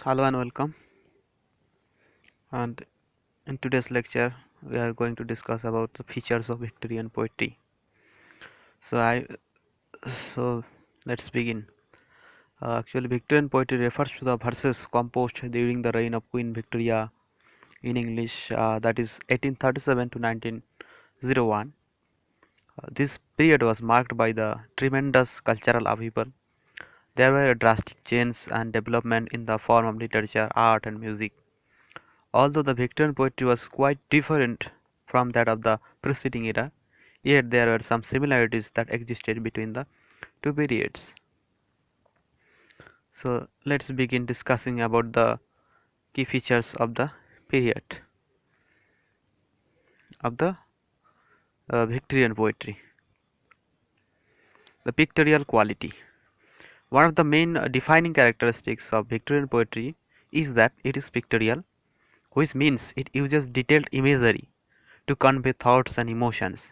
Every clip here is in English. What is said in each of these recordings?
Hello and welcome. And in today's lecture, we are going to discuss about the features of Victorian poetry. So I so let's begin. Actually, Victorian poetry refers to the verses composed during the reign of Queen Victoria in English, that is 1837 to 1901. This period was marked by the tremendous cultural upheaval. There were drastic changes and development in the form of literature, art, and music. Although the Victorian poetry was quite different from that of the preceding era, yet there were some similarities that existed between the two periods. So let's begin discussing about the key features of the period of the Victorian poetry. The pictorial quality. One of the main defining characteristics of Victorian poetry is that it is pictorial, which means it uses detailed imagery to convey thoughts and emotions.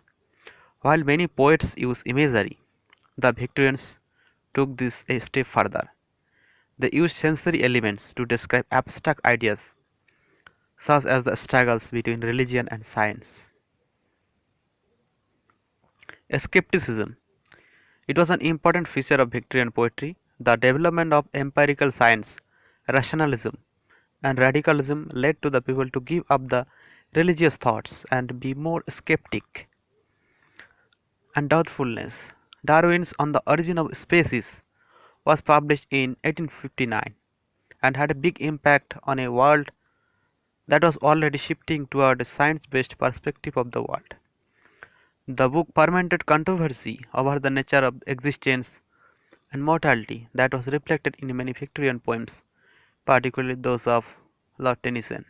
While many poets use imagery, the Victorians took this a step further. They used sensory elements to describe abstract ideas, such as the struggles between religion and science. Skepticism. It was an important feature of Victorian poetry. The development of empirical science, rationalism, and radicalism led to the people to give up the religious thoughts and be more skeptic and doubtfulness. Darwin's On the Origin of Species was published in 1859 and had a big impact on a world that was already shifting toward a science-based perspective of the world. The book fermented controversy over the nature of existence and mortality that was reflected in many Victorian poems, particularly those of Lord Tennyson.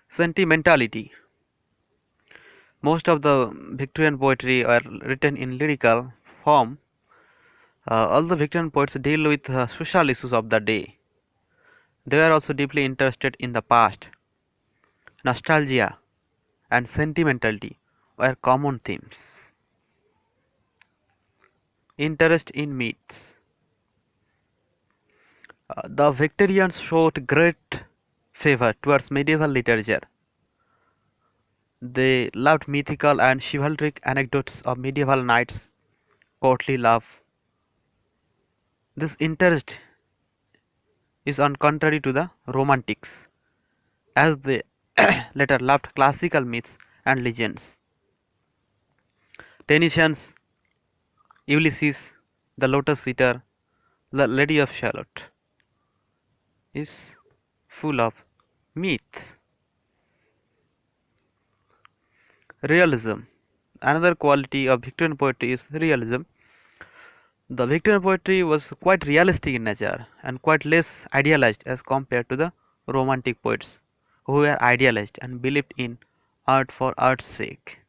Sentimentality. Most of the Victorian poetry are written in lyrical form. All the Victorian poets deal with social issues of the day. They are also deeply interested in the past. Nostalgia and sentimentality were common themes. Interest in myths. The Victorians showed great favor towards medieval literature. They loved mythical and chivalric anecdotes of medieval knights, courtly love. This interest is on contrary to the Romantics, as they later loved classical myths and legends. Tennyson's Ulysses, the Lotus Eater, the Lady of Shalott is full of myths. Realism. Another quality of Victorian poetry is realism. The Victorian poetry was quite realistic in nature and quite less idealized as compared to the Romantic poets, who were idealized and believed in art for art's sake.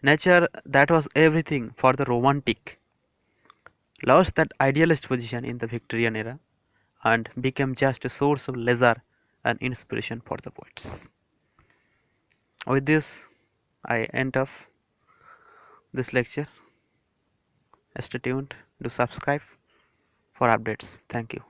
Nature, that was everything for the Romantic, lost that idealist position in the Victorian era and became just a source of leisure and inspiration for the poets. With this, I end off this lecture. Stay tuned, do subscribe for updates. Thank you.